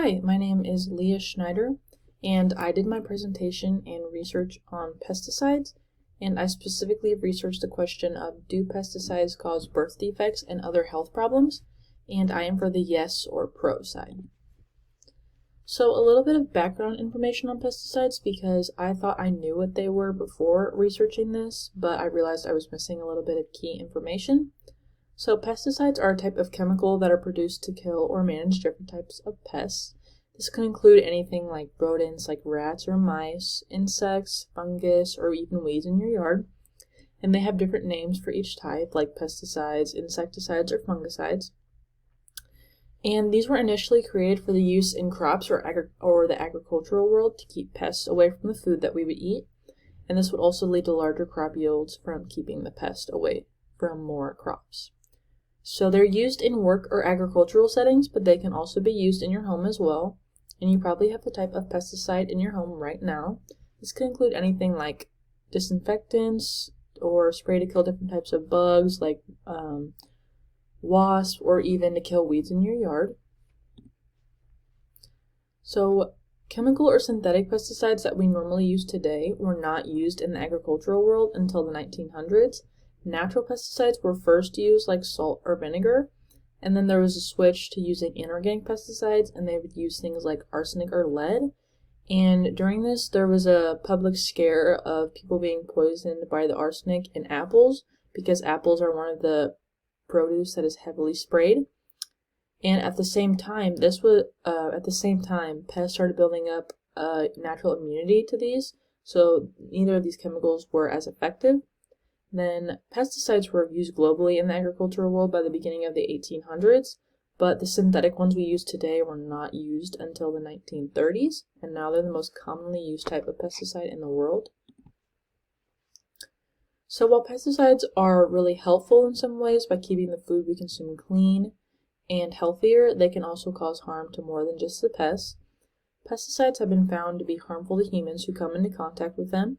Hi, my name is Leah Schneider, and I did my presentation and research on pesticides, and I specifically researched the question of do pesticides cause birth defects and other health problems, and I am for the yes or pro side. So a little bit of background information on pesticides because I thought I knew what they were before researching this, but I realized I was missing a little bit of key information. So pesticides are a type of chemical that are produced to kill or manage different types of pests. This can include anything like rodents like rats or mice, insects, fungus, or even weeds in your yard. And they have different names for each type, like pesticides, insecticides, or fungicides. And these were initially created for the use in crops or the agricultural world to keep pests away from the food that we would eat. And this would also lead to larger crop yields from keeping the pest away from more crops. So they're used in work or agricultural settings, but they can also be used in your home as well. And you probably have the type of pesticide in your home right now. This can include anything like disinfectants or spray to kill different types of bugs like wasps, or even to kill weeds in your yard. So chemical or synthetic pesticides that we normally use today were not used in the agricultural world until the 1900s. Natural pesticides were first used like salt or vinegar, and then there was a switch to using inorganic pesticides, and they would use things like arsenic or lead. And during this, there was a public scare of people being poisoned by the arsenic in apples, because apples are one of the produce that is heavily sprayed. And at the same time, pests started building up natural immunity to these, so neither of these chemicals were as effective. Then pesticides were used globally in the agricultural world by the beginning of the 1800s, but the synthetic ones we use today were not used until the 1930s, and now they're the most commonly used type of pesticide in the world. So while pesticides are really helpful in some ways by keeping the food we consume clean and healthier, they can also cause harm to more than just the pests. Pesticides have been found to be harmful to humans who come into contact with them,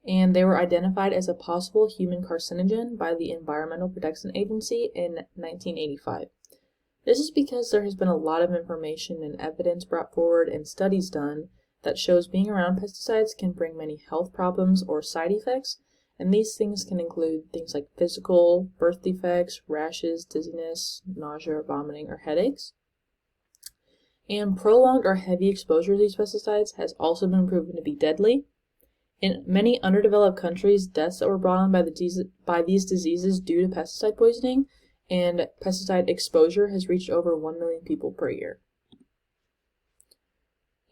and they were identified as a possible human carcinogen by the Environmental Protection Agency in 1985. This is because there has been a lot of information and evidence brought forward and studies done that shows being around pesticides can bring many health problems or side effects, and these things can include things like physical, birth defects, rashes, dizziness, nausea, vomiting, or headaches. And prolonged or heavy exposure to these pesticides has also been proven to be deadly. In many underdeveloped countries, deaths that were brought on by these diseases due to pesticide poisoning and pesticide exposure has reached over 1 million people per year.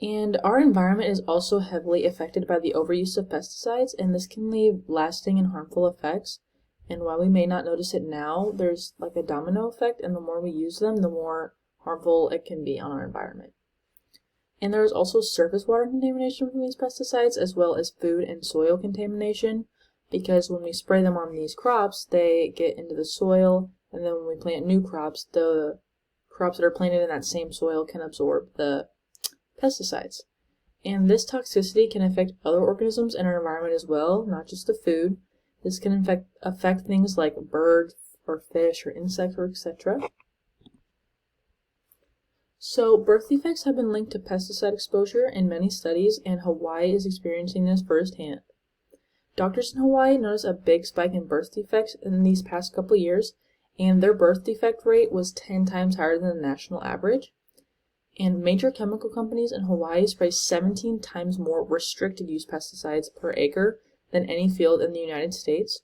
And our environment is also heavily affected by the overuse of pesticides, and this can leave lasting and harmful effects. And while we may not notice it now, there's like a domino effect, and the more we use them, the more harmful it can be on our environment. And there is also surface water contamination from these pesticides, as well as food and soil contamination, because when we spray them on these crops, they get into the soil, and then when we plant new crops, the crops that are planted in that same soil can absorb the pesticides. And this toxicity can affect other organisms in our environment as well, not just the food. This can affect things like birds or fish or insects or etc. So birth defects have been linked to pesticide exposure in many studies, and Hawaii is experiencing this firsthand. Doctors in Hawaii noticed a big spike in birth defects in these past couple years, and their birth defect rate was 10 times higher than the national average. And major chemical companies in Hawaii spray 17 times more restricted use pesticides per acre than any field in the United States.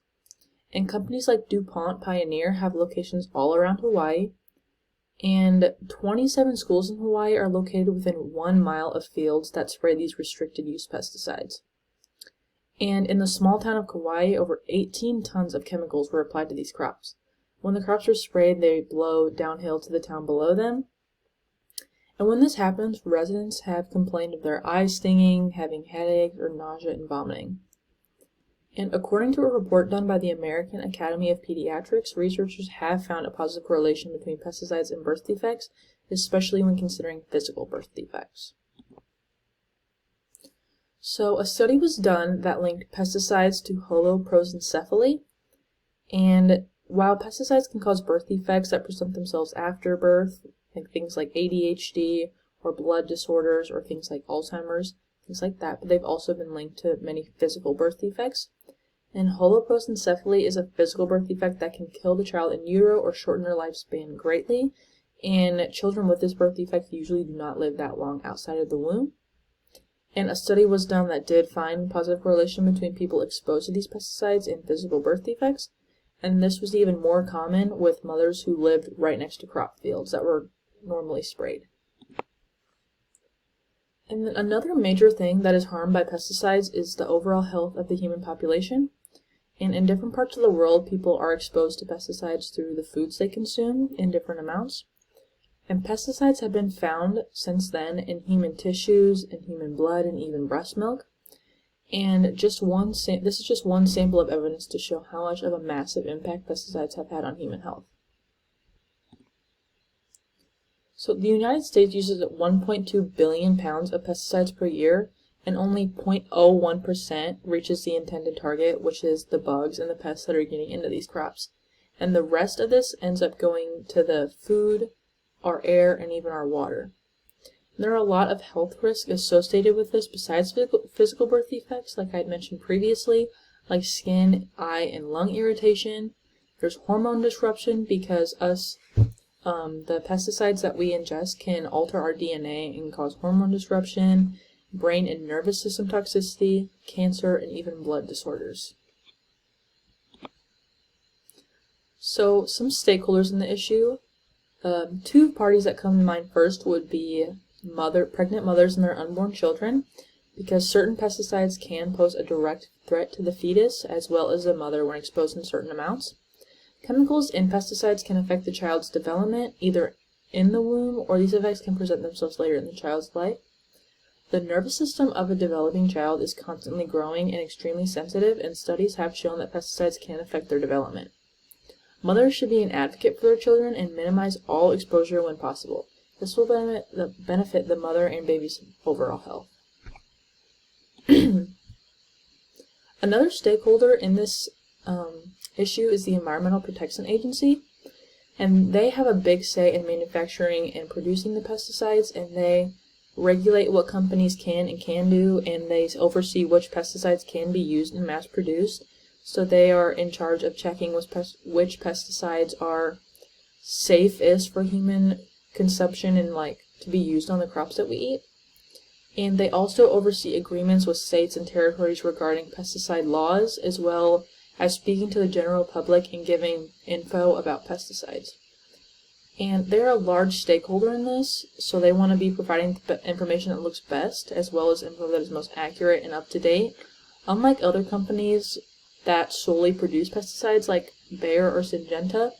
And companies like DuPont Pioneer have locations all around Hawaii. And 27 schools in Hawaii are located within 1 mile of fields that spray these restricted use pesticides. And in the small town of Kauai, over 18 tons of chemicals were applied to these crops. When the crops are sprayed, they blow downhill to the town below them. And when this happens, residents have complained of their eyes stinging, having headaches, or nausea and vomiting. And according to a report done by the American Academy of Pediatrics, researchers have found a positive correlation between pesticides and birth defects, especially when considering physical birth defects. So a study was done that linked pesticides to holoprosencephaly, and while pesticides can cause birth defects that present themselves after birth, things like ADHD or blood disorders or things like Alzheimer's, things like that, but they've also been linked to many physical birth defects. And holoprosencephaly is a physical birth defect that can kill the child in utero or shorten their lifespan greatly, and children with this birth defect usually do not live that long outside of the womb. And a study was done that did find positive correlation between people exposed to these pesticides and physical birth defects, and this was even more common with mothers who lived right next to crop fields that were normally sprayed. And then another major thing that is harmed by pesticides is the overall health of the human population. And in different parts of the world, people are exposed to pesticides through the foods they consume in different amounts. And pesticides have been found since then in human tissues, in human blood, and even breast milk. And this is just one sample of evidence to show how much of a massive impact pesticides have had on human health. So the United States uses 1.2 billion pounds of pesticides per year, and only 0.01% reaches the intended target, which is the bugs and the pests that are getting into these crops. And the rest of this ends up going to the food, our air, and even our water. And there are a lot of health risks associated with this besides physical birth defects, like I had mentioned previously, like skin, eye, and lung irritation. There's hormone disruption because the pesticides that we ingest can alter our DNA and cause hormone disruption, brain and nervous system toxicity, cancer, and even blood disorders. So some stakeholders in the issue. Two parties that come to mind first would be pregnant mothers and their unborn children, because certain pesticides can pose a direct threat to the fetus as well as the mother when exposed in certain amounts. Chemicals in pesticides can affect the child's development either in the womb, or these effects can present themselves later in the child's life. The nervous system of a developing child is constantly growing and extremely sensitive, and studies have shown that pesticides can affect their development. Mothers should be an advocate for their children and minimize all exposure when possible. This will benefit the mother and baby's overall health. Another stakeholder in this issue is the Environmental Protection Agency, and they have a big say in manufacturing and producing the pesticides, and they regulate what companies can and can do, and they oversee which pesticides can be used and mass-produced. So they are in charge of checking which pesticides are safest for human consumption and to be used on the crops that we eat. And they also oversee agreements with states and territories regarding pesticide laws, as well as speaking to the general public and giving info about pesticides. And they're a large stakeholder in this, so they want to be providing the information that looks best, as well as info that is most accurate and up to date. Unlike other companies that solely produce pesticides like Bayer or Syngenta,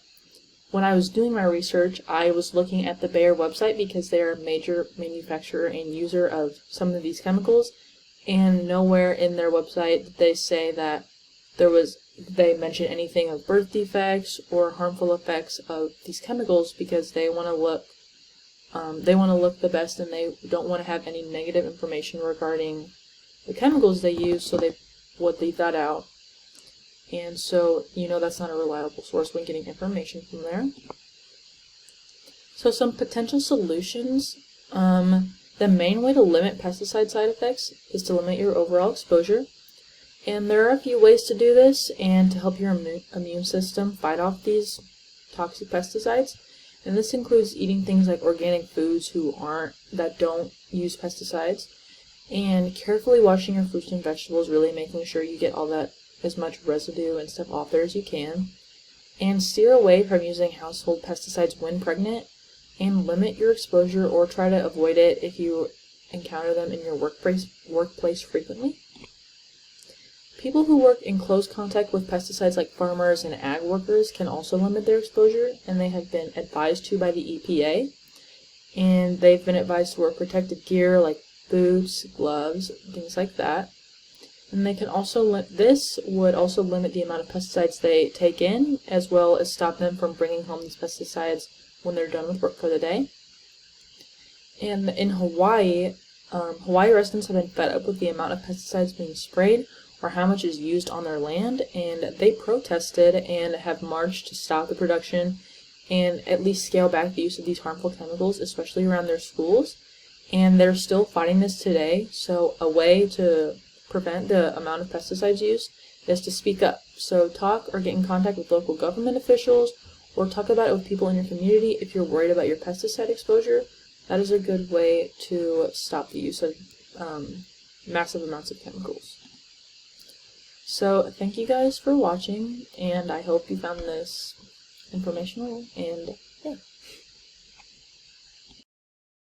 when I was doing my research, I was looking at the Bayer website because they are a major manufacturer and user of some of these chemicals, and nowhere in their website did they say that they mention anything of birth defects or harmful effects of these chemicals, because they want to look the best, and they don't want to have any negative information regarding the chemicals they use, so they would leave that out. And so, that's not a reliable source when getting information from there. So some potential solutions. The main way to limit pesticide side effects is to limit your overall exposure. And there are a few ways to do this and to help your immune system fight off these toxic pesticides. And this includes eating things like organic foods that don't use pesticides, and carefully washing your fruits and vegetables, really making sure you get all that as much residue and stuff off there as you can, and steer away from using household pesticides when pregnant, and limit your exposure or try to avoid it if you encounter them in your workplace frequently. People who work in close contact with pesticides like farmers and ag workers can also limit their exposure, and they have been advised to by the EPA, and they've been advised to wear protective gear like boots, gloves, things like that. And they can also this would also limit the amount of pesticides they take in, as well as stop them from bringing home these pesticides when they're done with work for the day. And in Hawaii, Hawaii residents have been fed up with the amount of pesticides being sprayed, or how much is used on their land, and they protested and have marched to stop the production and at least scale back the use of these harmful chemicals, especially around their schools. and they're still fighting this today. So a way to prevent the amount of pesticides used is to speak up. So talk or get in contact with local government officials, or talk about it with people in your community if you're worried about your pesticide exposure. That is a good way to stop the use of massive amounts of chemicals. So thank you guys for watching, and I hope you found this informational, and